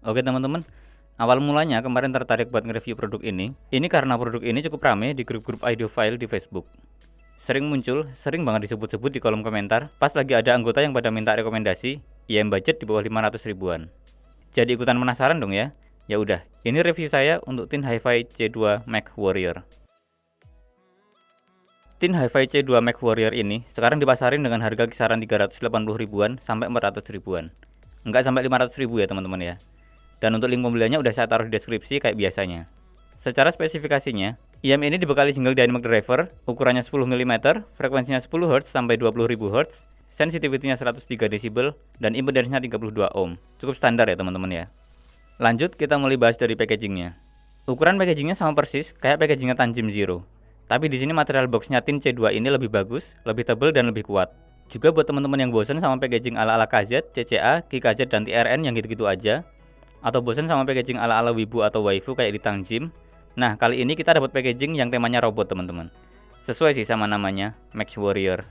Oke teman-teman, awal mulanya kemarin tertarik buat nge-review produk ini. Ini karena produk ini cukup rame di grup-grup audiophile di Facebook. Sering muncul, sering banget disebut-sebut di kolom komentar, pas lagi ada anggota yang pada minta rekomendasi, IM budget di bawah 500 ribuan. Jadi ikutan penasaran dong ya? Ya udah, ini review saya untuk Tin Hi-Fi C2 Mac Warrior. Tin Hi-Fi C2 Mac Warrior ini sekarang dipasarin dengan harga kisaran 380 ribuan sampai 400 ribuan. Enggak sampai 500 ribu ya teman-teman ya. Dan untuk link pembeliannya udah saya taruh di deskripsi kayak biasanya. Secara spesifikasinya, IM ini dibekali single dynamic driver, ukurannya 10 mm, frekuensinya 10 Hz sampai 20.000 Hz, sensitivity-nya 103 dB, dan impedance-nya 32 ohm. Cukup standar ya teman-teman ya. Lanjut, kita mulai bahas dari packagingnya. Ukuran packagingnya sama persis kayak packagingnya Tanjim Zero. Tapi di sini material boxnya Tin C2 ini lebih bagus, lebih tebal dan lebih kuat. Juga buat teman-teman yang bosan sama packaging ala-ala KZ, CCA, KIKZ, dan TRN yang gitu-gitu aja, atau bosan sama packaging ala-ala Wibu atau Waifu kayak di Tanjim. Nah, kali ini kita dapat packaging yang temanya robot, teman-teman. Sesuai sih sama namanya, Mac Warrior.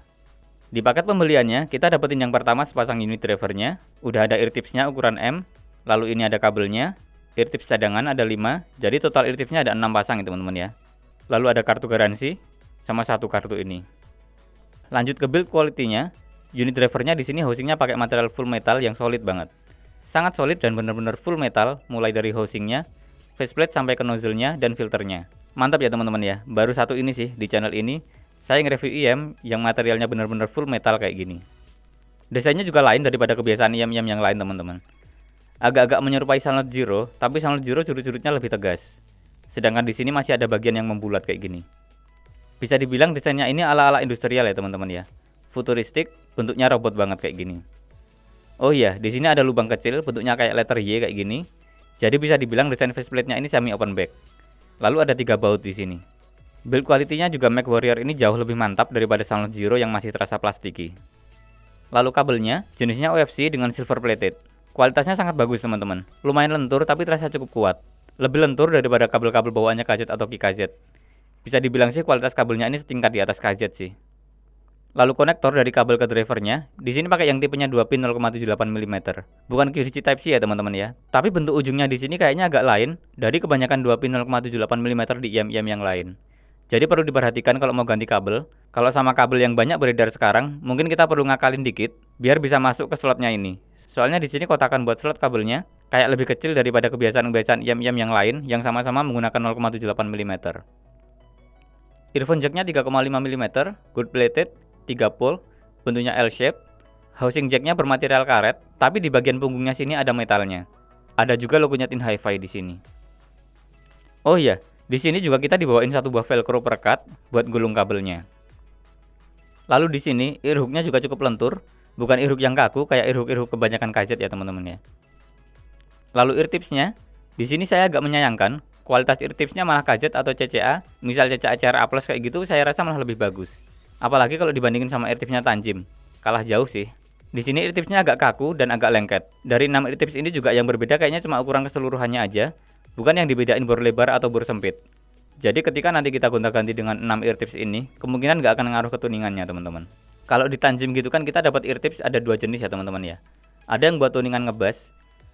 Di paket pembeliannya, kita dapetin yang pertama sepasang unit drivernya, udah ada ear tipsnya ukuran M, lalu ini ada kabelnya, ear tips cadangan ada 5, jadi total ear tipsnya ada 6 pasang ya teman-teman ya. Lalu ada kartu garansi, sama satu kartu ini. Lanjut ke build quality-nya, unit drivernya di sini housingnya pakai material full metal yang solid banget. Sangat solid dan benar-benar full metal, mulai dari housingnya, faceplate sampai ke nozzle-nya dan filternya. Mantap ya teman-teman ya, baru satu ini sih di channel ini, saya nge-review IM yang materialnya benar-benar full metal kayak gini. Desainnya juga lain daripada kebiasaan IM-IM yang lain teman-teman. Agak-agak menyerupai Soundlord Zero, tapi Soundlord Zero curut-curutnya lebih tegas. Sedangkan di sini masih ada bagian yang membulat kayak gini. Bisa dibilang desainnya ini ala-ala industrial ya teman-teman ya. Futuristik, bentuknya robot banget kayak gini. Oh iya, di sini ada lubang kecil bentuknya kayak letter Y kayak gini. Jadi bisa dibilang desain faceplate-nya ini semi open back. Lalu ada 3 baut di sini. Build quality-nya juga Mac Warrior ini jauh lebih mantap daripada Soundlord Zero yang masih terasa plastiki. Lalu kabelnya, jenisnya OFC dengan silver plated. Kualitasnya sangat bagus teman-teman. Lumayan lentur tapi terasa cukup kuat. Lebih lentur daripada kabel-kabel bawaannya KZ atau KIKZ. Bisa dibilang sih kualitas kabelnya ini setingkat di atas KZ sih. Lalu konektor dari kabel ke drivernya, di sini pakai yang tipenya 2 pin 0,78 mm. Bukan QCC Type C ya teman-teman ya. Tapi bentuk ujungnya di sini kayaknya agak lain dari kebanyakan 2 pin 0,78 mm di IM-IM yang lain. Jadi perlu diperhatikan kalau mau ganti kabel. Kalau sama kabel yang banyak beredar sekarang, mungkin kita perlu ngakalin dikit biar bisa masuk ke slotnya ini. Soalnya di sini kotakan buat slot kabelnya kayak lebih kecil daripada kebiasaan-kebiasaan IM-IM yang lain yang sama-sama menggunakan 0,78 mm. Earphone jacknya 3,5 mm, good plated, 3 pole, bentuknya L-shape. Housing jacknya bermaterial karet, tapi di bagian punggungnya sini ada metalnya. Ada juga logonya Tin Hi-Fi di sini. Oh iya, di sini juga kita dibawain satu buah velcro perekat buat gulung kabelnya. Lalu di sini earhooknya juga cukup lentur, bukan earhook yang kaku kayak earhook kebanyakan KZ ya teman-teman ya. Lalu ear tipsnya, di sini saya agak menyayangkan kualitas ear tipsnya malah KZ atau CCA, misal CCA CRA Plus kayak gitu saya rasa malah lebih bagus. Apalagi kalau dibandingin sama ear tipsnya Tanjim, kalah jauh sih. Di sini ear tipsnya agak kaku dan agak lengket. Dari 6 ear tips ini juga yang berbeda kayaknya cuma ukuran keseluruhannya aja, bukan yang dibedain bor lebar atau bor sempit. Jadi ketika nanti kita gonta-ganti dengan 6 ear tips ini, kemungkinan nggak akan ngaruh ke tuningannya teman-teman. Kalau di Tanjim gitu kan kita dapat ear tips ada 2 jenis ya teman-teman ya. Ada yang buat tuningan ngebass,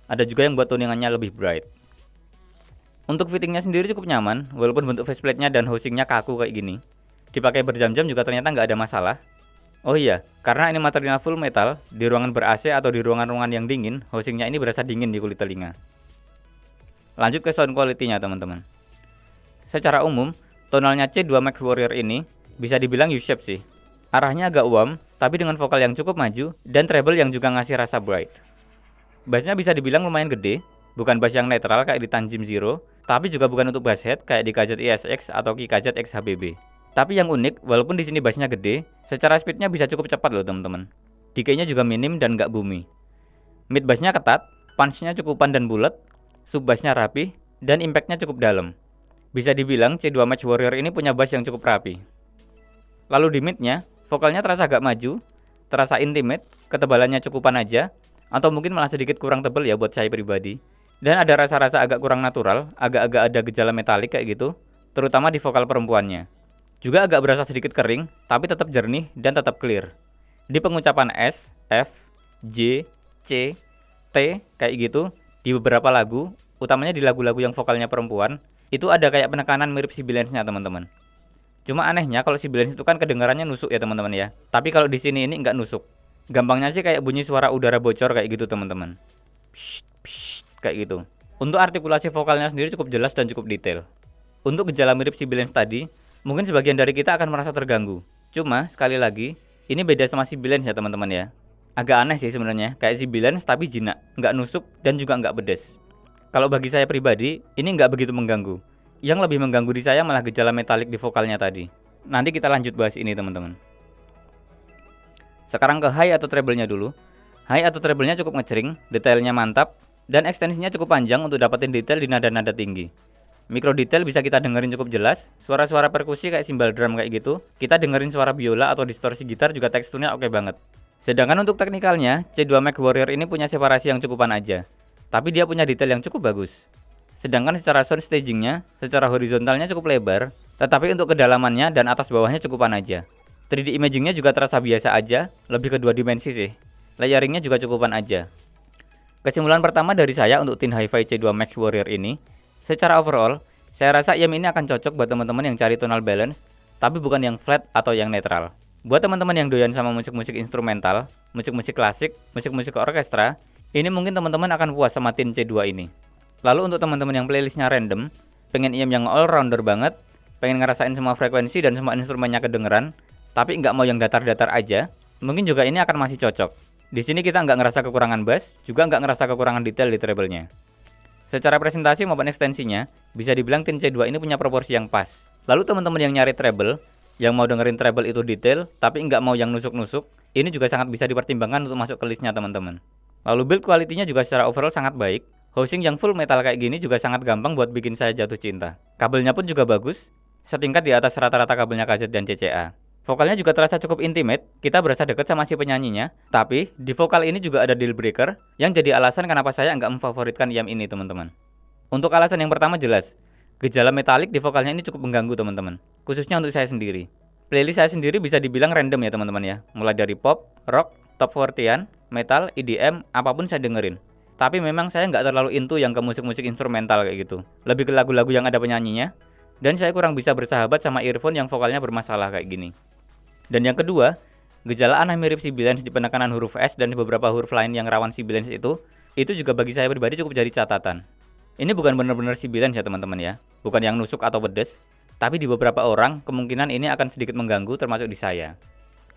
ada juga yang buat tuningannya lebih bright. Untuk fittingnya sendiri cukup nyaman, walaupun bentuk faceplate-nya dan housingnya kaku kayak gini. Dipakai berjam-jam juga ternyata nggak ada masalah. Oh iya, karena ini materialnya full metal, di ruangan ber-AC atau di ruangan-ruangan yang dingin, housingnya ini berasa dingin di kulit telinga. Lanjut ke sound quality-nya teman-teman. Secara umum, tonalnya C2 Mac Warrior ini bisa dibilang U-shape sih. Arahnya agak warm, tapi dengan vokal yang cukup maju, dan treble yang juga ngasih rasa bright. Bassnya bisa dibilang lumayan gede, bukan bass yang netral kayak di Tanjim Zero, tapi juga bukan untuk bass head kayak di KZ ESX atau KIKZ X HBB. Tapi yang unik, walaupun di sini bassnya gede, secara speednya bisa cukup cepat loh teman-teman. Decay-nya juga minim dan nggak boomy. Mid bassnya ketat, punch-nya cukupan dan bulat, sub bassnya rapi, dan impact-nya cukup dalam. Bisa dibilang C2 Mac Warrior ini punya bass yang cukup rapi. Lalu di mid-nya, vokalnya terasa agak maju, terasa intimate, ketebalannya cukupan aja, atau mungkin malah sedikit kurang tebal ya buat saya pribadi. Dan ada rasa-rasa agak kurang natural, agak-agak ada gejala metalik kayak gitu, terutama di vokal perempuannya. Juga agak berasa sedikit kering, tapi tetap jernih dan tetap clear. Di pengucapan S, F, J, C, T kayak gitu, Di beberapa lagu, utamanya di lagu-lagu yang vokalnya perempuan, itu ada kayak penekanan mirip Sibilance-nya teman-teman. Cuma anehnya kalau Sibilance itu kan kedengarannya nusuk ya teman-teman ya. Tapi kalau di sini ini nggak nusuk. Gampangnya sih kayak bunyi suara udara bocor kayak gitu teman-teman. Psst, psst, kayak gitu. Untuk artikulasi vokalnya sendiri cukup jelas dan cukup detail. Untuk gejala mirip Sibilance tadi, mungkin sebagian dari kita akan merasa terganggu. Cuma sekali lagi, ini beda sama Sibilance ya teman-teman ya. Agak aneh sih sebenarnya, kayak Sibilance tapi jinak, nggak nusuk dan juga nggak pedes. Kalau bagi saya pribadi, ini nggak begitu mengganggu. Yang lebih mengganggu di saya malah gejala metalik di vokalnya tadi. Nanti kita lanjut bahas ini teman-teman. Sekarang ke high atau treble-nya dulu. High atau treble-nya cukup ngecering, detailnya mantap, dan ekstensinya cukup panjang untuk dapetin detail di nada-nada tinggi. Mikro detail bisa kita dengerin cukup jelas, suara-suara perkusi kayak simbal drum kayak gitu, kita dengerin suara biola atau distorsi gitar juga teksturnya oke banget. Sedangkan untuk teknikalnya, C2 MechWarrior ini punya separasi yang cukupan aja, tapi dia punya detail yang cukup bagus. Sedangkan secara sound stagingnya, secara horizontalnya cukup lebar, tetapi untuk kedalamannya dan atas bawahnya cukupan aja. 3D imagingnya juga terasa biasa aja, lebih ke 2 dimensi sih. Layeringnya juga cukupan aja. Kesimpulan pertama dari saya untuk Thin Hi-Fi C2 MechWarrior ini, secara overall, saya rasa IEM ini akan cocok buat teman-teman yang cari tonal balance, tapi bukan yang flat atau yang netral. Buat teman-teman yang doyan sama musik-musik instrumental, musik-musik klasik, musik-musik orkestra, ini mungkin teman-teman akan puas sama Thin C2 ini. Lalu untuk teman-teman yang playlistnya random, pengen IEM yang all-rounder banget, pengen ngerasain semua frekuensi dan semua instrumennya kedengeran, tapi nggak mau yang datar-datar aja, mungkin juga ini akan masih cocok. Di sini kita nggak ngerasa kekurangan bass, juga nggak ngerasa kekurangan detail di treble-nya. Secara presentasi maupun ekstensinya, bisa dibilang Thin C2 ini punya proporsi yang pas. Lalu teman-teman yang nyari treble, yang mau dengerin treble itu detail, tapi nggak mau yang nusuk-nusuk, ini juga sangat bisa dipertimbangkan untuk masuk ke listnya teman-teman. Lalu build quality-nya juga secara overall sangat baik. Housing yang full metal kayak gini juga sangat gampang buat bikin saya jatuh cinta. Kabelnya pun juga bagus, setingkat di atas rata-rata kabelnya KZ dan CCA. Vokalnya juga terasa cukup intimate, kita berasa deket sama si penyanyinya. Tapi, di vokal ini juga ada deal breaker, yang jadi alasan kenapa saya nggak memfavoritkan IEM ini teman-teman. Untuk alasan yang pertama jelas, gejala metalik di vokalnya ini cukup mengganggu teman-teman, khususnya untuk saya sendiri. Playlist saya sendiri bisa dibilang random ya teman-teman ya, mulai dari pop, rock, top 40-an, metal, EDM, apapun saya dengerin. Tapi memang saya nggak terlalu into yang ke musik-musik instrumental kayak gitu, lebih ke lagu-lagu yang ada penyanyinya, dan saya kurang bisa bersahabat sama earphone yang vokalnya bermasalah kayak gini. Dan yang kedua, gejala aneh mirip Sibilance di penekanan huruf S dan di beberapa huruf lain yang rawan Sibilance itu juga bagi saya pribadi cukup jadi catatan. Ini bukan benar-benar Sibilance ya teman-teman ya, bukan yang nusuk atau pedes, tapi di beberapa orang kemungkinan ini akan sedikit mengganggu termasuk di saya.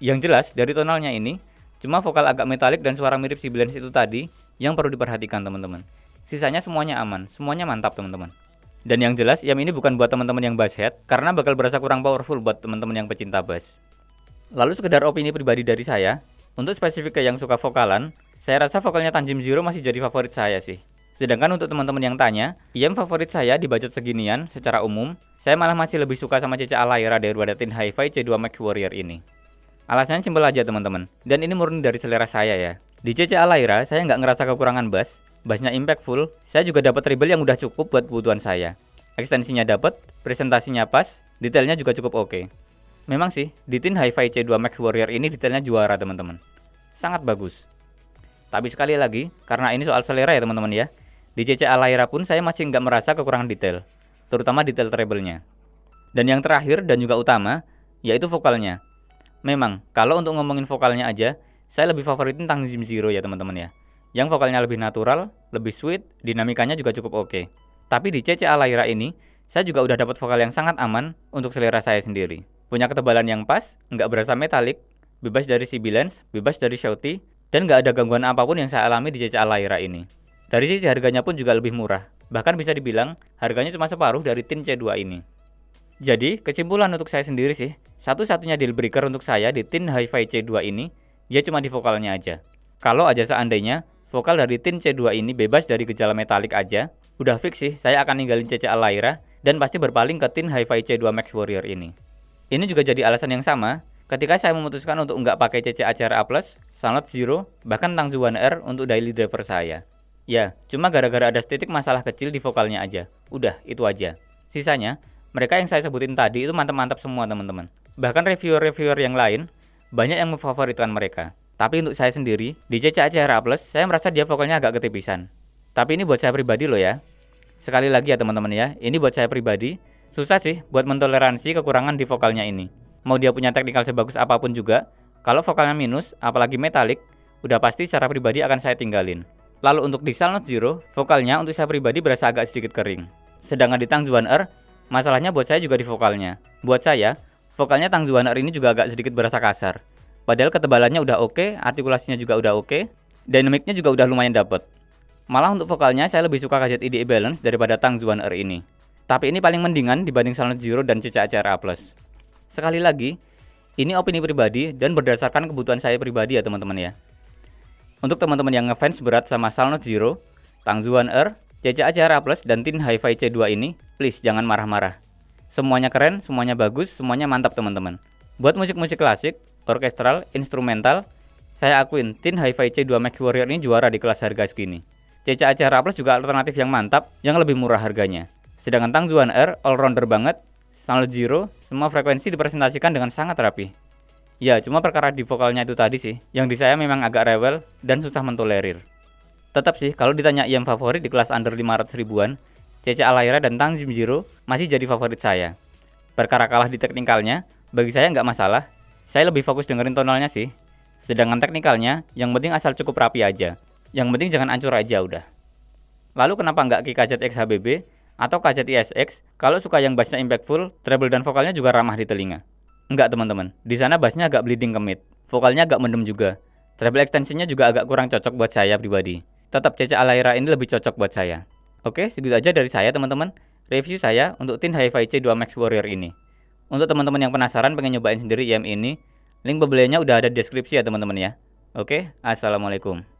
Yang jelas dari tonalnya ini, cuma vokal agak metalik dan suara mirip Sibilance itu tadi yang perlu diperhatikan teman-teman. Sisanya semuanya aman, semuanya mantap teman-teman. Dan yang jelas IEM ini bukan buat teman-teman yang bass head, karena bakal berasa kurang powerful buat teman-teman yang pecinta bass. Lalu sekedar opini pribadi dari saya, untuk spesifik ke yang suka vokalan, saya rasa vokalnya Tanjim Zero masih jadi favorit saya sih. Sedangkan untuk teman-teman yang tanya, IEM favorit saya di budget seginian secara umum, saya malah masih lebih suka sama CCA Lyra daripada Thin Hi-Fi C2 MechWarrior ini. Alasannya simpel aja teman-teman, dan ini murni dari selera saya ya. Di CCA Lyra, saya nggak ngerasa kekurangan bass, bassnya impactful, saya juga dapat treble yang udah cukup buat kebutuhan saya. Ekstensinya dapat, presentasinya pas, detailnya juga cukup oke. Memang sih, di Thin Hi-Fi C2 MechWarrior ini detailnya juara teman-teman. Sangat bagus. Tapi sekali lagi, karena ini soal selera ya teman-teman ya, di CCA Lyra pun saya masih nggak merasa kekurangan detail, terutama detail treble-nya. Dan yang terakhir dan juga utama, yaitu vokalnya. Memang, kalau untuk ngomongin vokalnya aja, saya lebih favoritin Tanjim Zero ya teman-teman ya. Yang vokalnya lebih natural, lebih sweet, dinamikanya juga cukup oke. Tapi di CCA Lyra ini, saya juga udah dapat vokal yang sangat aman untuk selera saya sendiri. Punya ketebalan yang pas, nggak berasa metalik, bebas dari Sibilance, bebas dari shouty, dan nggak ada gangguan apapun yang saya alami di CCA Lyra ini. Dari sisi harganya pun juga lebih murah, bahkan bisa dibilang harganya cuma separuh dari Thin C2 ini. Jadi, kesimpulan untuk saya sendiri sih, satu-satunya deal breaker untuk saya di Thin Hi-Fi C2 ini, ya cuma di vokalnya aja. Kalau aja seandainya, vokal dari Thin C2 ini bebas dari gejala metalik aja, udah fix sih saya akan ninggalin CCA Lyra dan pasti berpaling ke Thin Hi-Fi C2 MechWarrior ini. Ini juga jadi alasan yang sama, ketika saya memutuskan untuk nggak pakai CCA CRA+, Soundlot Zero, bahkan Tangzu One R untuk daily driver saya. Ya, cuma gara-gara ada sedikit masalah kecil di vokalnya aja. Udah, itu aja. Sisanya, mereka yang saya sebutin tadi itu mantap-mantap semua teman-teman. Bahkan reviewer-reviewer yang lain, banyak yang memfavoritkan mereka. Tapi untuk saya sendiri, di CCA CRA+, saya merasa dia vokalnya agak ketipisan. Tapi ini buat saya pribadi loh ya. Sekali lagi ya teman-teman ya, ini buat saya pribadi, susah sih buat mentoleransi kekurangan di vokalnya ini. Mau dia punya teknikal sebagus apapun juga, kalau vokalnya minus, apalagi metalik, udah pasti secara pribadi akan saya tinggalin. Lalu untuk di Silent Zero, vokalnya untuk saya pribadi berasa agak sedikit kering. Sedangkan di Tang Zuan-er, masalahnya buat saya juga di vokalnya. Buat saya, vokalnya Tang Zuan-er ini juga agak sedikit berasa kasar. Padahal ketebalannya udah oke, artikulasinya juga udah oke, dynamicnya juga udah lumayan dapet. Malah untuk vokalnya saya lebih suka KZ IDE Balance daripada Tang Zuan-er ini. Tapi ini paling mendingan dibanding Silent Zero dan CCACRA+. Sekali lagi, ini opini pribadi dan berdasarkan kebutuhan saya pribadi ya teman-teman ya. Untuk teman-teman yang ngefans berat sama Silent Zero, Tang Zuan-er, CCACRA+, dan Tin Hi-Fi C2 ini, please jangan marah-marah. Semuanya keren, semuanya bagus, semuanya mantap teman-teman. Buat musik-musik klasik, orkestral, instrumental, saya akuin Tin Hi-Fi C2 MechWarrior ini juara di kelas harga segini. CCACRA+ juga alternatif yang mantap, yang lebih murah harganya. Sedangkan Tang Zuan-er all-rounder banget, Silent Zero, semua frekuensi dipresentasikan dengan sangat rapi. Ya, cuma perkara di vokalnya itu tadi sih, yang di saya memang agak rewel dan susah mentolerir. Tetap sih, kalau ditanya IM favorit di kelas under 500 ribuan, CC Alaira dan Tang Zero masih jadi favorit saya. Perkara kalah di teknikalnya, bagi saya nggak masalah, saya lebih fokus dengerin tonalnya sih. Sedangkan teknikalnya, yang penting asal cukup rapi aja. Yang penting jangan hancur aja udah. Lalu kenapa nggak ke KZX HBB atau KZ ISX kalau suka yang bassnya impactful, treble dan vokalnya juga ramah di telinga? Enggak teman-teman, di sana bassnya agak bleeding ke mid, vokalnya agak mendem juga, treble extensionnya juga agak kurang cocok buat saya pribadi. Tetap CC Alaira ini lebih cocok buat saya. Oke, segitu aja dari saya teman-teman, review saya untuk Tin Hi-Fi C2 MechWarrior ini. Untuk teman-teman yang penasaran pengen nyobain sendiri IM ini, link pembeliannya udah ada di deskripsi ya teman-teman ya. Oke, assalamualaikum.